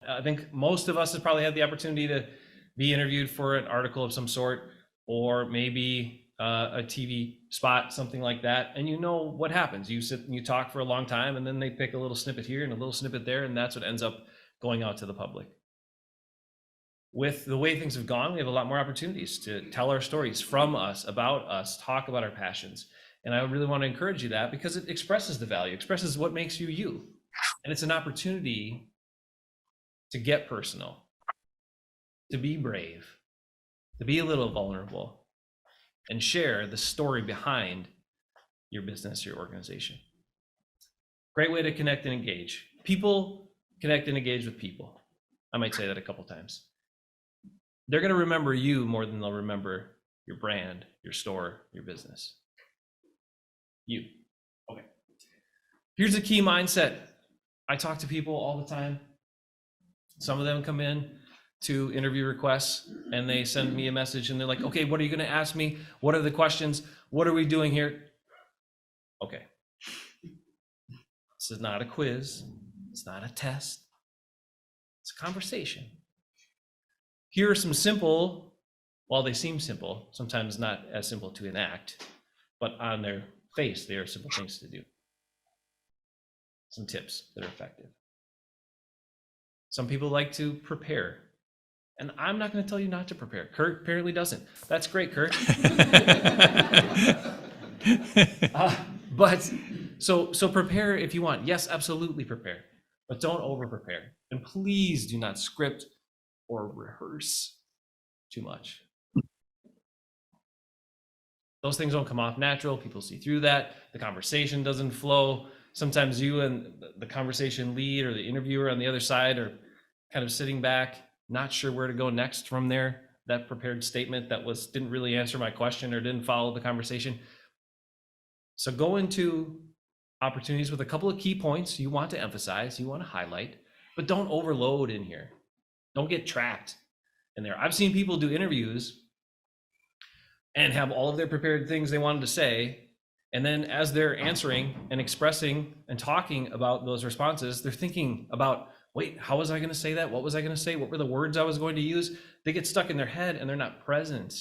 I think most of us have probably had the opportunity to be interviewed for an article of some sort, or maybe a TV spot, something like that. And you know what happens. You sit and you talk for a long time, and then they pick a little snippet here and a little snippet there, and that's what ends up going out to the public. With the way things have gone, we have a lot more opportunities to tell our stories from us, about us, talk about our passions. And I really want to encourage you that, because it expresses the value, expresses what makes you you. And it's an opportunity to get personal, to be brave, to be a little vulnerable, and share the story behind your business, your organization. Great way to connect and engage. People connect and engage with people. I might say that a couple times. They're going to remember you more than they'll remember your brand, your store, your business. You. Okay. Here's a key mindset. I talk to people all the time. Some of them come in to interview requests and they send me a message and they're like, okay, what are you going to ask me? What are the questions? What are we doing here? Okay. This is not a quiz. It's not a test. It's a conversation. Here are some simple, while they seem simple, sometimes not as simple to enact, but on their face, they are simple things to do. Some tips that are effective. Some people like to prepare, and I'm not going to tell you not to prepare. Kurt apparently doesn't. That's great, Kurt. But so prepare if you want. Yes, absolutely prepare, but don't over prepare. And please do not script or rehearse too much. Those things don't come off natural. People see through that. The conversation doesn't flow. Sometimes you and the conversation lead or the interviewer on the other side are kind of sitting back, not sure where to go next from there. That prepared statement that didn't really answer my question or didn't follow the conversation. So go into opportunities with a couple of key points you want to emphasize, you want to highlight, but don't overload in here. Don't get trapped in there. I've seen people do interviews and have all of their prepared things they wanted to say. And then as they're answering and expressing and talking about those responses, they're thinking about, wait, how was I going to say that? What was I going to say? What were the words I was going to use? They get stuck in their head and they're not present.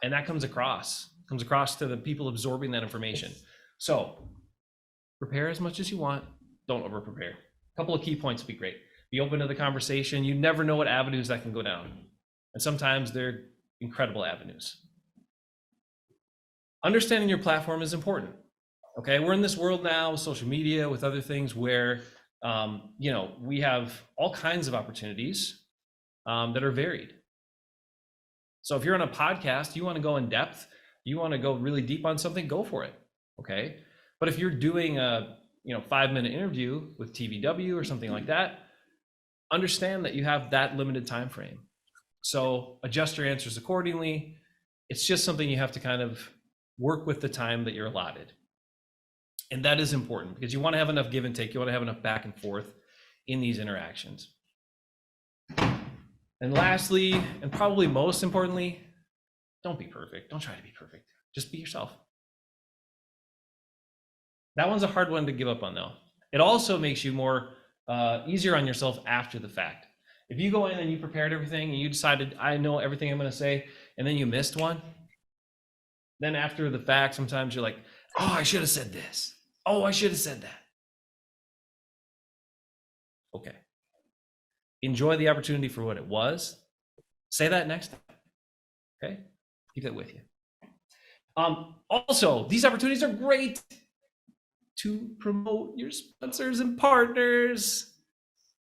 And that comes across to the people absorbing that information. So prepare as much as you want. Don't over prepare. A couple of key points would be great. Be open to the conversation. You never know what avenues that can go down. And sometimes they're incredible avenues. Understanding your platform is important. Okay, we're in this world now with social media, with other things where, we have all kinds of opportunities that are varied. So if you're on a podcast, you want to go in depth, you want to go really deep on something, go for it. Okay, but if you're doing a 5-minute interview with TVW or something like that, understand that you have that limited time frame. So adjust your answers accordingly. It's just something you have to kind of work with the time that you're allotted. And that is important because you want to have enough give and take. You want to have enough back and forth in these interactions. And lastly, and probably most importantly, don't be perfect. Don't try to be perfect. Just be yourself. That one's a hard one to give up on though. It also makes you more easier on yourself after the fact. If you go in and you prepared everything and you decided, I know everything I'm going to say, and then you missed one, then after the fact, sometimes you're like, oh, I should have said this. Oh, I should have said that. Okay. Enjoy the opportunity for what it was. Say that next time. Okay? Keep that with you. Also, these opportunities are great to promote your sponsors and partners.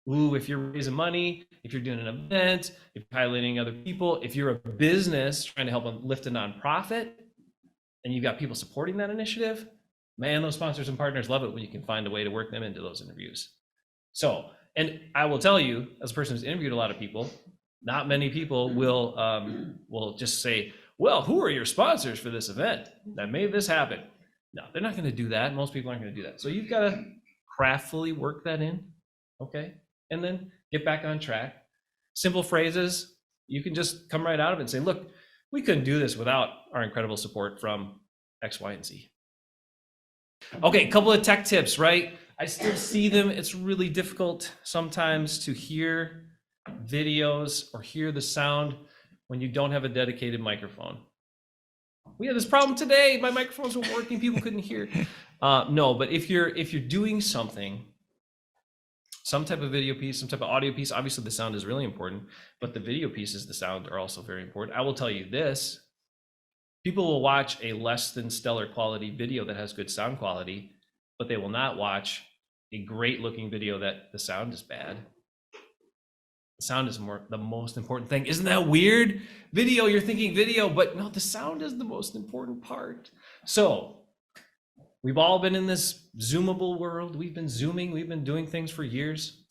Ooh, if you're raising money, if you're doing an event, if you're highlighting other people, if you're a business trying to help lift a nonprofit and you've got people supporting that initiative, man, those sponsors and partners love it when you can find a way to work them into those interviews. So, and I will tell you, as a person who's interviewed a lot of people, not many people will just say, well, who are your sponsors for this event that made this happen? No, they're not going to do that. Most people aren't going to do that. So you've got to craftfully work that in, okay? And then get back on track. Simple phrases, you can just come right out of it and say, look, we couldn't do this without our incredible support from X, Y, and Z. Okay, a couple of tech tips, right? I still see them. It's really difficult sometimes to hear videos or hear the sound when you don't have a dedicated microphone. We had this problem today. My microphones were working. People couldn't hear. No, but if you're doing something, some type of video piece, some type of audio piece, obviously the sound is really important, but the video pieces, the sound are also very important. I will tell you this, people will watch a less than stellar quality video that has good sound quality, but they will not watch a great looking video that the sound is bad. The sound is the most important thing. Isn't that weird? Video, you're thinking video, but no, the sound is the most important part. So we've all been in this Zoomable world. We've been Zooming. We've been doing things for years.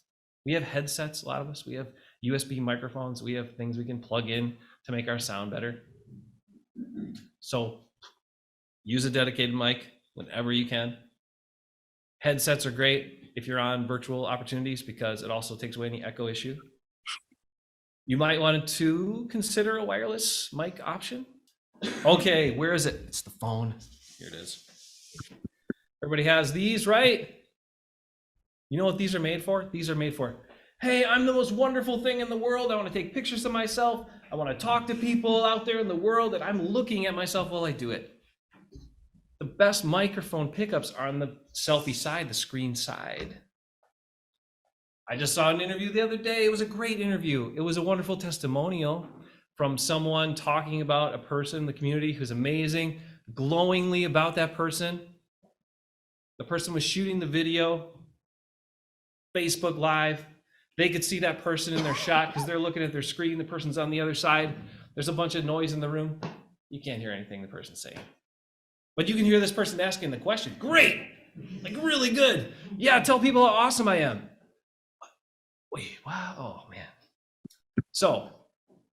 We have headsets, a lot of us. We have USB microphones. We have things we can plug in to make our sound better. So use a dedicated mic whenever you can. Headsets are great if you're on virtual opportunities because it also takes away any echo issue. You might want to consider a wireless mic option. Okay, where is it? It's the phone. Here it is. Everybody has these, right? You know what these are made for? These are made for, hey, I'm the most wonderful thing in the world. I want to take pictures of myself. I want to talk to people out there in the world, and I'm looking at myself while I do it. The best microphone pickups are on the selfie side, the screen side. I just saw an interview the other day. It was a great interview. It was a wonderful testimonial from someone talking about a person in the community who's amazing, glowingly about that person. The person was shooting the video, Facebook Live. They could see that person in their shot because they're looking at their screen. The person's on the other side. There's a bunch of noise in the room. You can't hear anything the person's saying. But you can hear this person asking the question. Great, like really good. Yeah, tell people how awesome I am. Wait, wow, oh man. So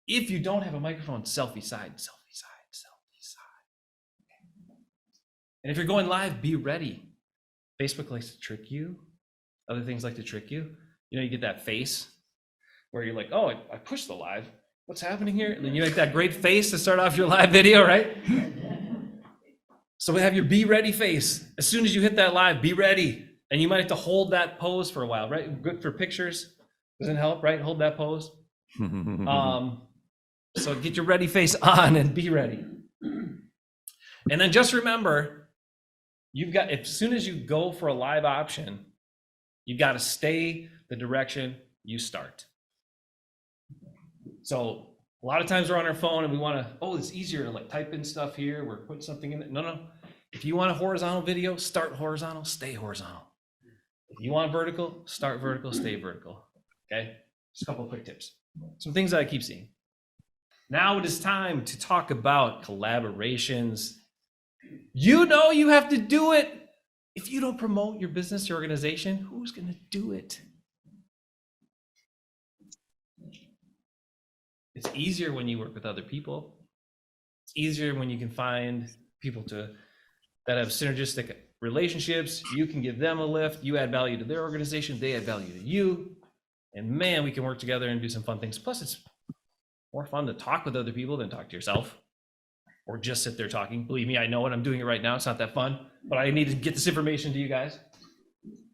if you don't have a microphone, selfie side, selfie side, selfie side. And if you're going live, be ready. Facebook likes to trick you. Other things like to trick you. You know, you get that face where you're like, oh, I pushed the live. What's happening here? And then you make that great face to start off your live video, right? So we have your be ready face. As soon as you hit that live, be ready. And you might have to hold that pose for a while, right? Good for pictures. Doesn't help, right? Hold that pose. So get your ready face on and be ready. And then just remember, as soon as you go for a live option, you've got to stay the direction you start. So a lot of times we're on our phone and we want to, it's easier to like type in stuff here. We're putting something in it. No. If you want a horizontal video, start horizontal, stay horizontal. If you want vertical, start vertical, stay vertical. Okay, just a couple of quick tips. Some things that I keep seeing. Now it is time to talk about collaborations. You know you have to do it. If you don't promote your business, your organization, who's going to do it? It's easier when you work with other people. It's easier when you can find people that have synergistic relationships. You can give them a lift. You add value to their organization. They add value to you. And man, we can work together and do some fun things. Plus, it's more fun to talk with other people than talk to yourself or just sit there talking. Believe me, I know it. I'm doing it right now. It's not that fun, but I need to get this information to you guys.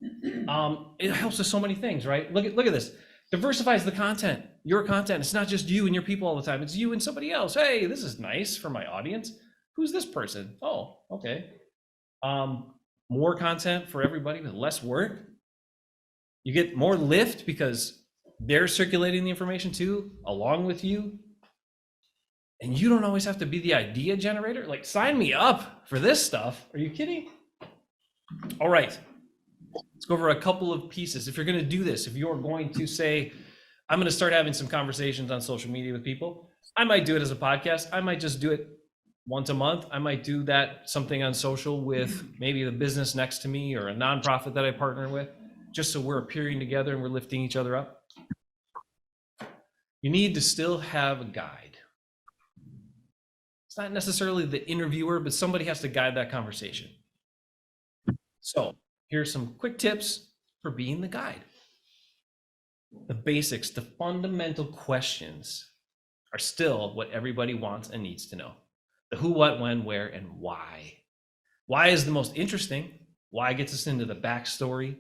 It helps with so many things, right? Look at this. Diversifies the content, your content. It's not just you and your people all the time. It's you and somebody else. Hey, this is nice for my audience. Who's this person? Oh, okay. More content for everybody with less work. You get more lift because they're circulating the information too, along with you. And you don't always have to be the idea generator. Like, sign me up for this stuff. Are you kidding? All right. Let's go over a couple of pieces. If you're going to do this, if you're going to say, I'm going to start having some conversations on social media with people, I might do it as a podcast. I might just do it once a month. I might do that something on social with maybe the business next to me or a nonprofit that I partner with, just so we're appearing together and we're lifting each other up. You need to still have a guide. It's not necessarily the interviewer, but somebody has to guide that conversation. So here's some quick tips for being the guide. The basics, the fundamental questions are still what everybody wants and needs to know. The who, what, when, where, and why. Why is the most interesting, why gets us into the backstory,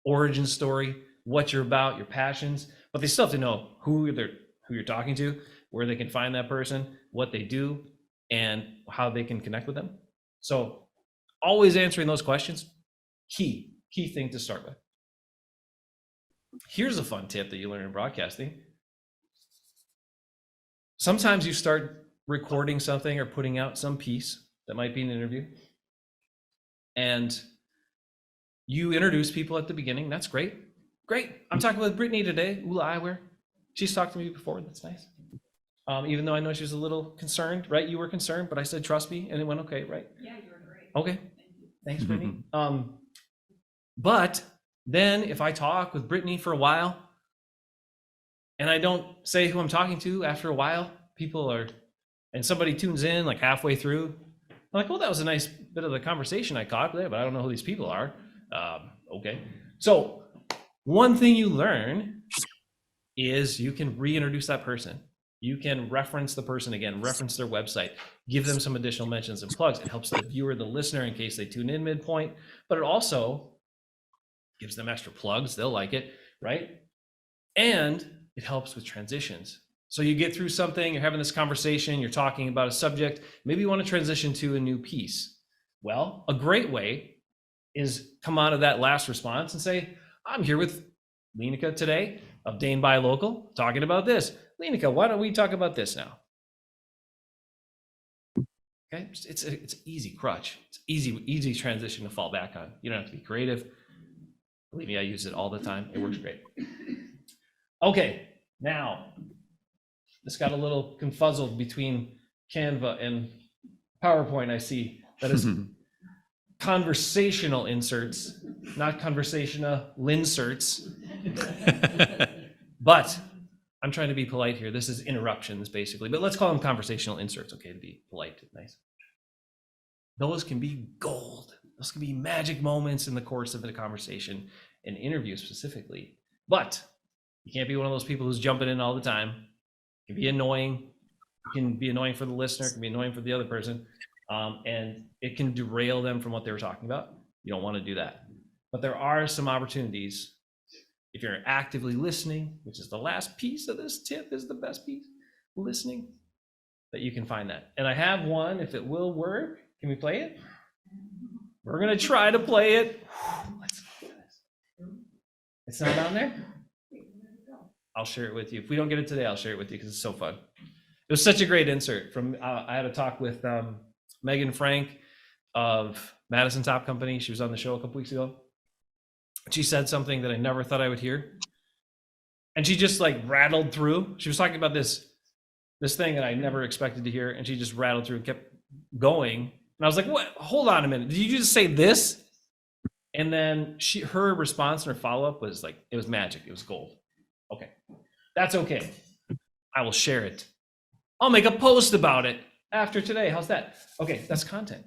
origin story, what you're about, your passions, but they still have to know who you're talking to, where they can find that person, what they do, and how they can connect with them. So always answering those questions, key thing to start with. Here's a fun tip that you learn in broadcasting. Sometimes you start recording something or putting out some piece that might be an interview, and you introduce people at the beginning. That's great. I'm talking with Brittany today. Ula Eyewear. She's talked to me before. That's nice. Even though I know she was a little concerned, right? You were concerned, but I said, trust me, and it went okay, right? Yeah, you were great. Okay. Thanks, Brittany. But then if I talk with Brittany for a while and I don't say who I'm talking to after a while, and somebody tunes in like halfway through, I'm like, well, that was a nice bit of the conversation I caught there, but I don't know who these people are. Okay. So one thing you learn is you can reintroduce that person. You can reference the person again, reference their website, give them some additional mentions and plugs. It helps the viewer, the listener, in case they tune in midpoint, but it also gives them extra plugs. They'll like it, right? And it helps with transitions. So you get through something, you're having this conversation, you're talking about a subject, maybe you want to transition to a new piece. Well, a great way is come out of that last response and say, I'm here with Lenica today of Dane Buy Local, talking about this. Lenica, why don't we talk about this now? Okay, it's an easy crutch. It's easy transition to fall back on. You don't have to be creative. Believe me, I use it all the time. It works great. Okay, now this got a little confuzzled between Canva and PowerPoint. I see that is conversational inserts, not conversational inserts. But I'm trying to be polite here. This is interruptions, basically, but let's call them conversational inserts, okay, to be polite, nice. Those can be gold. Those can be magic moments in the course of a conversation, an interview specifically. But you can't be one of those people who's jumping in all the time. It can be annoying. It can be annoying for the listener. It can be annoying for the other person. And it can derail them from what they were talking about. You don't want to do that. But there are some opportunities. If you're actively listening, which is the last piece of this tip, is the best piece, listening, that you can find that. And I have one, if it will work. Can we play it? We're going to try to play it. Let's do this. It's not on there? I'll share it with you. If we don't get it today, I'll share it with you because it's so fun. It was such a great insert from, I had a talk with Megan Frank of Madison Top Company. She was on the show a couple weeks ago. She said something that I never thought I would hear. And she just like rattled through. She was talking about this thing that I never expected to hear. And she just rattled through and kept going. And I was like, what? Hold on a minute. Did you just say this? And then her response and her follow-up was like, it was magic. It was gold. Okay. That's okay. I will share it. I'll make a post about it after today. How's that? Okay, that's content.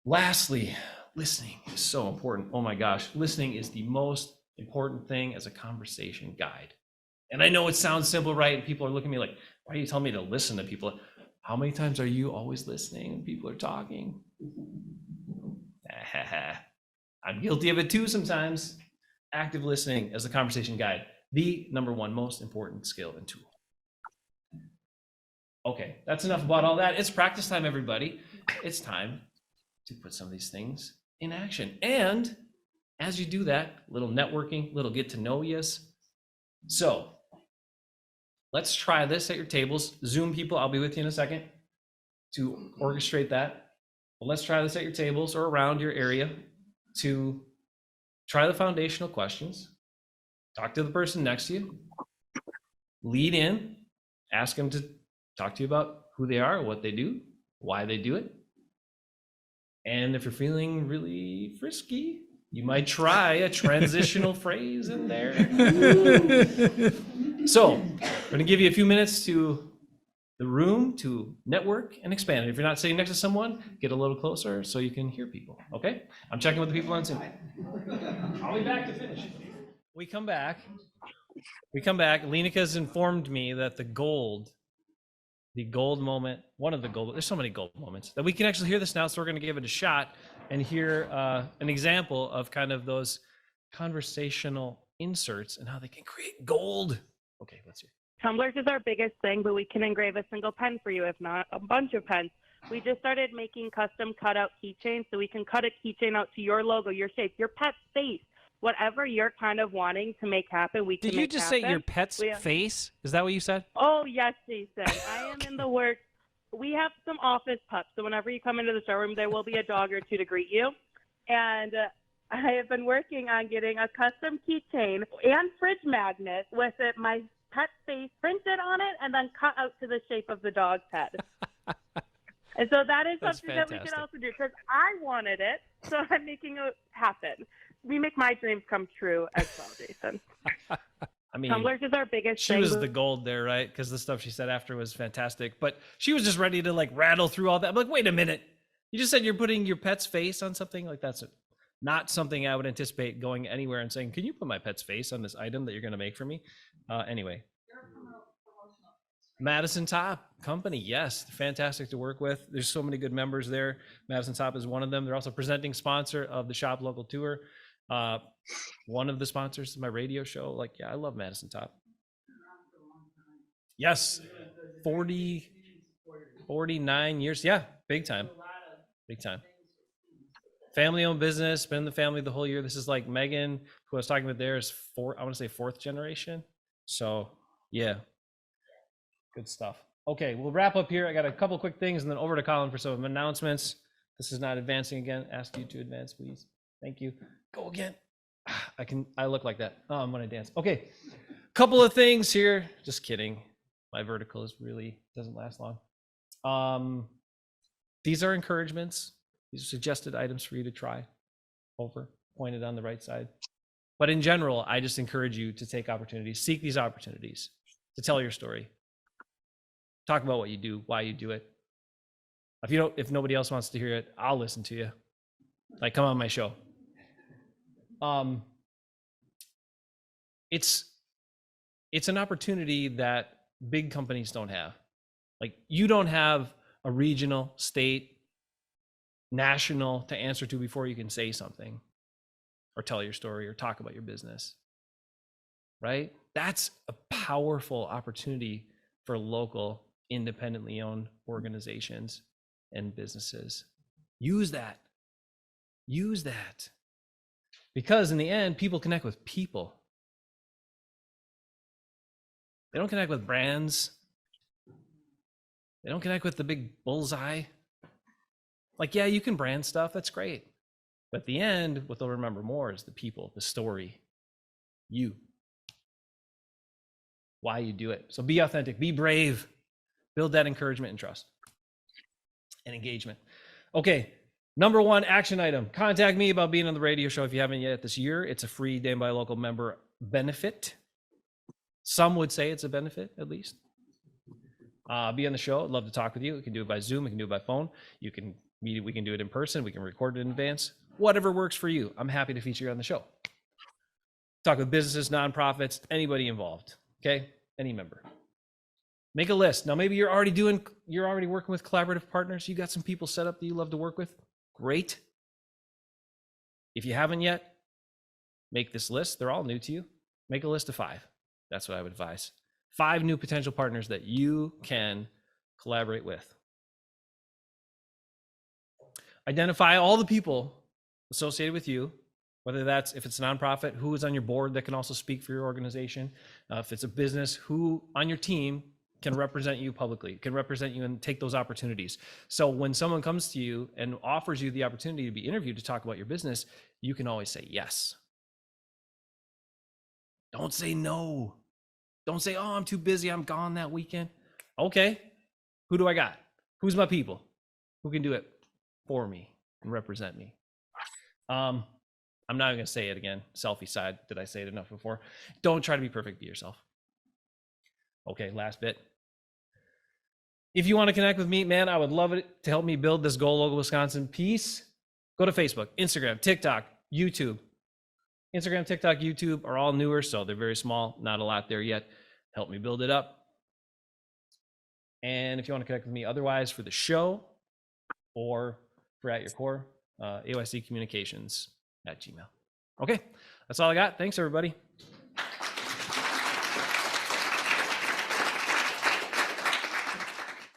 Lastly, listening is so important. Oh my gosh, listening is the most important thing as a conversation guide. And I know it sounds simple, right? And people are looking at me like, why are you telling me to listen to people? How many times are you always listening when people are talking? I'm guilty of it too sometimes. Active listening as a conversation guide, the number one most important skill and tool. Okay, that's enough about all that. It's practice time, everybody. It's time to put some of these things in action. And as you do that, little networking, little get to know yous. So let's try this at your tables. Zoom people, I'll be with you in a second to orchestrate that. But let's try this at your tables or around your area to try the foundational questions. Talk to the person next to you. Lead in, ask them to talk to you about who they are, what they do, why they do it. And if you're feeling really frisky, you might try a transitional phrase in there. So we're going to give you a few minutes to the room to network and expand. And if you're not sitting next to someone, get a little closer so you can hear people. Okay? I'm checking with the people on Zoom. I'll be back to finish. We come back. Lenika's informed me that the gold moment, one of the gold, there's so many gold moments that we can actually hear this now, so we're going to give it a shot. and hear an example of kind of those conversational inserts and how they can create gold. Okay, let's hear. Tumblers is our biggest thing, but we can engrave a single pen for you, if not a bunch of pens. We just started making custom cutout keychains, so we can cut a keychain out to your logo, your shape, your pet's face, whatever you're kind of wanting to make happen, we can Did you make just happen. say your pet's face? Is that what you said? Oh, yes, Jason. I am in the works. We have some office pups, so whenever you come into the showroom, there will be a dog or two to greet you. And I have been working on getting a custom keychain and fridge magnet with my pet face printed on it and then cut out to the shape of the dog's head. And so that is That's something that we fantastic. can also do because I wanted it, so I'm making it happen. We make my dreams come true as well, Jason. I mean, Tumblers is our biggest she thing. was the gold there, right? Because the stuff she said after was fantastic. But she was just ready to like rattle through all that. I'm like, wait a minute. You just said you're putting your pet's face on something? Like that's not something I would anticipate going anywhere and saying, can you put my pet's face on this item that you're going to make for me? Anyway. Madison Top Company, yes, fantastic to work with. There's so many good members there. Madison Top is one of them. They're also presenting sponsor of the Shop Local Tour. One of the sponsors of my radio show. Like, yeah, I love Madison Top. Yes, 49 years. Yeah, big time. Big time. Family-owned business, been in the family the whole year. This is like Megan, who I was talking about there, is I want to say fourth generation. So, yeah. Good stuff. Okay, we'll wrap up here. I got a couple quick things and then over to Colin for some announcements. This is not advancing again. Ask you to advance, please. Thank you. Go again. I look like that when I dance. Okay, couple of things here. Just kidding. My vertical is really doesn't last long. These are encouragements. These are suggested items for you to try. Over, pointed on the right side. But in general, I just encourage you to take opportunities, seek these opportunities to tell your story. Talk about what you do, why you do it. If nobody else wants to hear it, I'll listen to you. Like, come on my show. It's an opportunity that big companies don't have. Like, you don't have a regional, state, national to answer to before you can say something or tell your story or talk about your business, right? That's a powerful opportunity for local, independently owned organizations and businesses. Use that. Use that. Because in the end, people connect with people. They don't connect with brands. They don't connect with the big bullseye. Like, yeah, you can brand stuff. That's great. But at the end, what they'll remember more is the people, the story, you, why you do it. So be authentic, be brave, build that encouragement and trust and engagement. Okay, number one action item. Contact me about being on the radio show if you haven't yet this year. It's a free Dane by Local member benefit. Some would say it's a benefit, at least. Be on the show. I'd love to talk with you. We can do it by Zoom. We can do it by phone. You can meet. We can do it in person. We can record it in advance. Whatever works for you. I'm happy to feature you on the show. Talk with businesses, nonprofits, anybody involved. Okay, any member. Make a list. Now, maybe you're already working with collaborative partners. You got some people set up that you love to work with. Great. If you haven't yet, make this list. They're all new to you. Make a list of 5. That's what I would advise. 5 new potential partners that you can collaborate with. Identify all the people associated with you, whether that's, if it's a nonprofit, who is on your board that can also speak for your organization. If it's a business, who on your team can represent you publicly, can represent you and take those opportunities. So when someone comes to you and offers you the opportunity to be interviewed to talk about your business, you can always say yes. Don't say no. Don't say, oh, I'm too busy. I'm gone that weekend. Okay. Who do I got? Who's my people? Who can do it for me and represent me? I'm not even going to say it again. Selfie side. Did I say it enough before? Don't try to be perfect. Be yourself. Okay. Last bit. If you want to connect with me, man, I would love it to help me build this Go Local Wisconsin piece. Go to Facebook, Instagram, TikTok, YouTube. Instagram, TikTok, YouTube are all newer, so they're very small. Not a lot there yet. Help me build it up. And if you want to connect with me otherwise for the show or for At Your Core, AYCcommunications@gmail.com. Okay, that's all I got. Thanks, everybody.